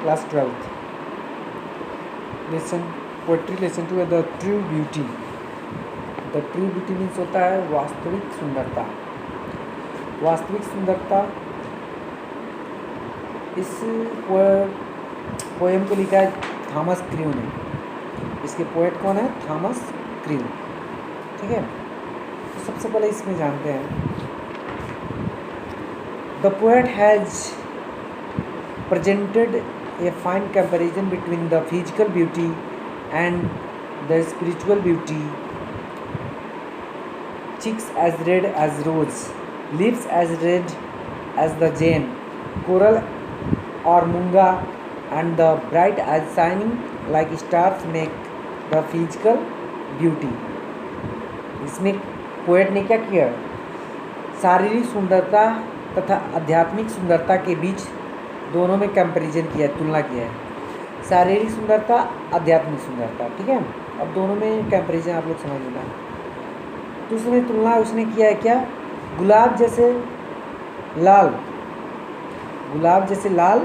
Class 12th। Lesson poetry lesson two है the true beauty. The true beauty means होता है वास्तविक सुंदरता। वास्तविक सुंदरता इस पोएम को लिखा है थॉमस क्रू ने। इसके पोएट कौन है? Thomas crew. ठीक है, तो सबसे पहले इसमें जानते हैं। The poet has presented a fine comparison between the physical beauty and the spiritual beauty. Cheeks as red as rose, lips as red as the jane, coral or munga, and the bright eyes shining like stars make the physical beauty. इसमें poet ने क्या किया? शारीरिक सुंदरता तथा आध्यात्मिक सुंदरता के बीच दोनों में कंपैरिजन किया है, तुलना किया है। शारीरिक सुंदरता, आध्यात्मिक सुंदरता। ठीक है, अब दोनों में कंपैरिजन आप लोग समझ लेना। तो उसमें तुलना उसने किया है क्या? गुलाब जैसे लाल, गुलाब जैसे लाल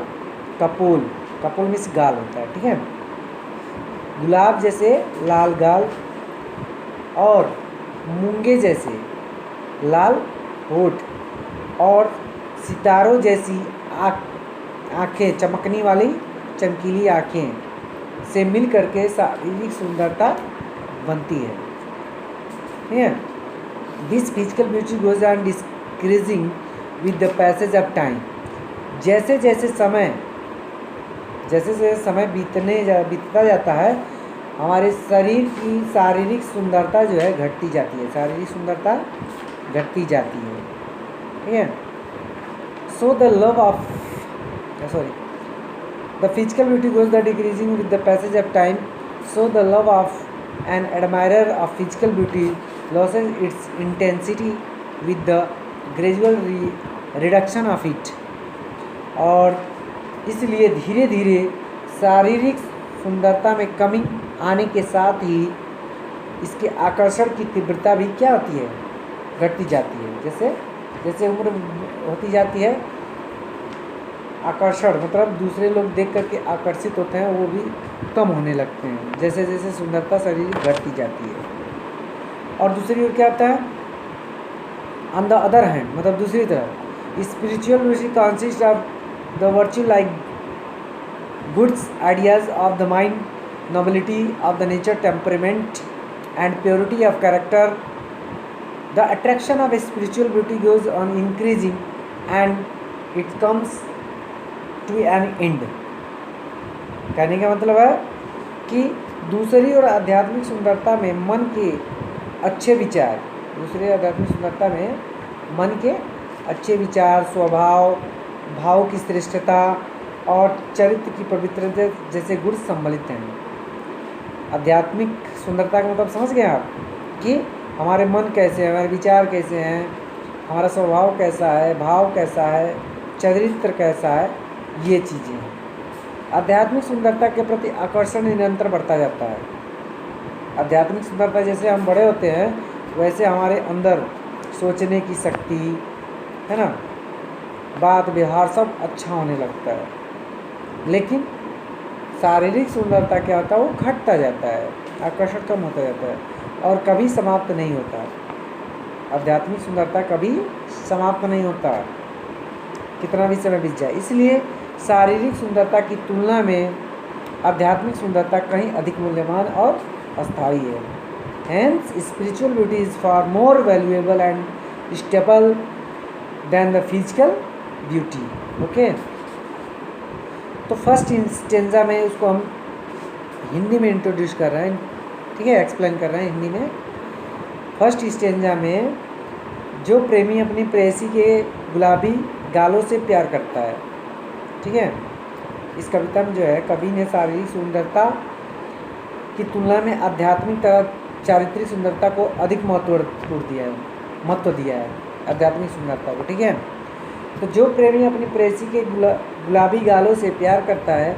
कपोल, कपोल मीन्स गाल होता है। ठीक है, गुलाब जैसे लाल गाल और मूंगे जैसे लाल होठ और सितारों जैसी आँखें, चमकने वाली चमकीली आँखें से मिल करके शारीरिक सुंदरता बनती है। ठीक है, this physical beauty goes on decreasing with the passage of time. जैसे जैसे समय बीतता जाता है, हमारे शरीर की शारीरिक सुंदरता जो है घटती जाती है, शारीरिक सुंदरता घटती जाती है। ठीक है, so the love of the physical beauty goes the decreasing with the passage of time, so the love of an admirer of physical beauty loses its intensity with the gradual reduction of it। और इसलिए धीरे धीरे शारीरिक सुंदरता में कमी आने के साथ ही इसके आकर्षण की तीव्रता भी क्या होती है? घटती जाती है। जैसे जैसे उम्र होती जाती है, आकर्षण मतलब दूसरे लोग देख करके आकर्षित होते हैं, वो भी कम होने लगते हैं जैसे जैसे सुंदरता शरीर घटती जाती है। और दूसरी ओर क्या होता है? ऑन द अदर हैंड, मतलब दूसरी तरफ spiritual beauty consist of the virtue like goods ideas of the mind, nobility of the nature, temperament and purity of character. The attraction of spiritual beauty goes on increasing and it comes to an end. कहने का मतलब है कि दूसरी और आध्यात्मिक सुंदरता में मन के अच्छे विचार, दूसरी आध्यात्मिक सुंदरता में मन के अच्छे विचार, स्वभाव, भाव की श्रेष्ठता और चरित्र की पवित्रता जैसे गुण सम्मिलित हैं। आध्यात्मिक सुंदरता का मतलब समझ गए आप कि हमारे मन कैसे हैं, हमारे विचार कैसे हैं, हमारा स्वभाव कैसा है, भाव कैसा है, चरित्र कैसा है, ये चीज़ें हैं। आध्यात्मिक सुंदरता के प्रति आकर्षण निरंतर बढ़ता जाता है। आध्यात्मिक सुंदरता जैसे हम बड़े होते हैं वैसे हमारे अंदर सोचने की शक्ति है ना, बात व्यवहार सब अच्छा होने लगता है। लेकिन शारीरिक सुंदरता क्या होता है? वो घटता जाता है, आकर्षण कम होता जाता है और कभी समाप्त नहीं होता। आध्यात्मिक सुंदरता कभी समाप्त नहीं होता, कितना भी समय बीत जाए। इसलिए शारीरिक सुंदरता की तुलना में आध्यात्मिक सुंदरता कहीं अधिक मूल्यवान और अस्थायी है। Hence, spiritual beauty is far more valuable and stable than the physical beauty. Okay? तो फर्स्ट स्टेंजा में उसको हम हिंदी में इंट्रोड्यूस कर रहे हैं, ठीक है, एक्सप्लेन कर रहे हैं हिंदी में। फर्स्ट स्टेंजा में जो प्रेमी अपनी प्रेयसी के गुलाबी गालों से प्यार करता है, ठीक है, इस कविता में जो है कवि ने शारीरिक सुंदरता की तुलना में आध्यात्मिक चारित्रिक सुंदरता को अधिक महत्व दिया है आध्यात्मिक सुंदरता को। ठीक है, तो जो प्रेमी अपनी प्रेयसी के गुलाबी गालों से प्यार करता है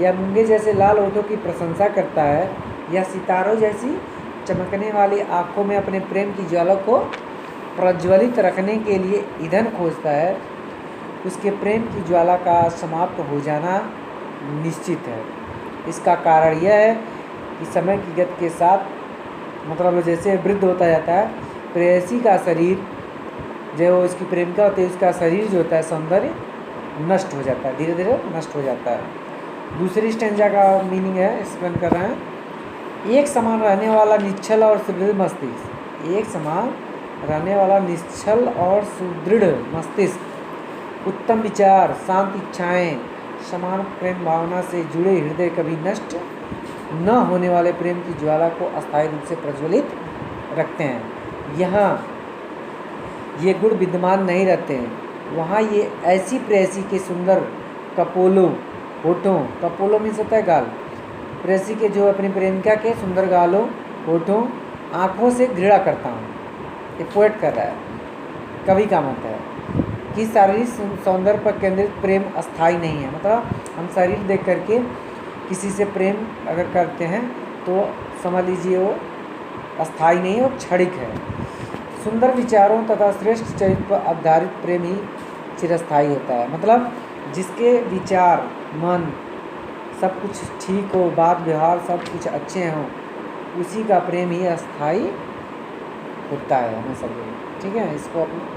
या मूंगे जैसे लाल होठों की प्रशंसा करता है या सितारों जैसी चमकने वाली आँखों में अपने प्रेम की ज्वाला को प्रज्वलित रखने के लिए ईंधन खोजता है, उसके प्रेम की ज्वाला का समाप्त हो जाना निश्चित है। इसका कारण यह है कि समय की गति के साथ, मतलब जैसे वृद्ध होता जाता है, प्रेयसी का शरीर, जो इसकी प्रेमिका होती है उसका शरीर जो होता है सौंदर्य नष्ट हो जाता है, धीरे धीरे नष्ट हो जाता है। दूसरी स्टेंजा का मीनिंग है, एक्सप्लेन कर रहे हैं। एक समान रहने वाला निश्चल और सुदृढ़ मस्तिष्क, एक समान रहने वाला निश्चल और सुदृढ़ मस्तिष्क, उत्तम विचार, शांत इच्छाएं, समान प्रेम भावना से जुड़े हृदय, कभी नष्ट न होने वाले प्रेम की ज्वाला को अस्थायी रूप से प्रज्वलित रखते हैं। यहाँ ये गुण विद्यमान नहीं रहते हैं, वहाँ ये ऐसी प्रेयसी के सुंदर कपोलों, होठों, कपोलों मीन्स होता है गाल, प्रेयसी के जो अपनी प्रेमिका के सुंदर गालों, होठों, आँखों से घृणा करता हूँ। ये पोएट कर रहा है, कवि का मत है कि शारीरिक सौंदर्य पर केंद्रित प्रेम अस्थाई नहीं है। मतलब हम शरीर देख करके किसी से प्रेम अगर करते हैं तो समझ लीजिए वो अस्थाई नहीं है, वो क्षणिक है। सुंदर विचारों तथा श्रेष्ठ चरित्र पर आधारित प्रेम ही चिरस्थायी होता है। मतलब जिसके विचार, मन सब कुछ ठीक हो, बात व्यवहार सब कुछ अच्छे हों, उसी का प्रेम ही अस्थाई होता है हमें सब। ठीक है, इसको अपने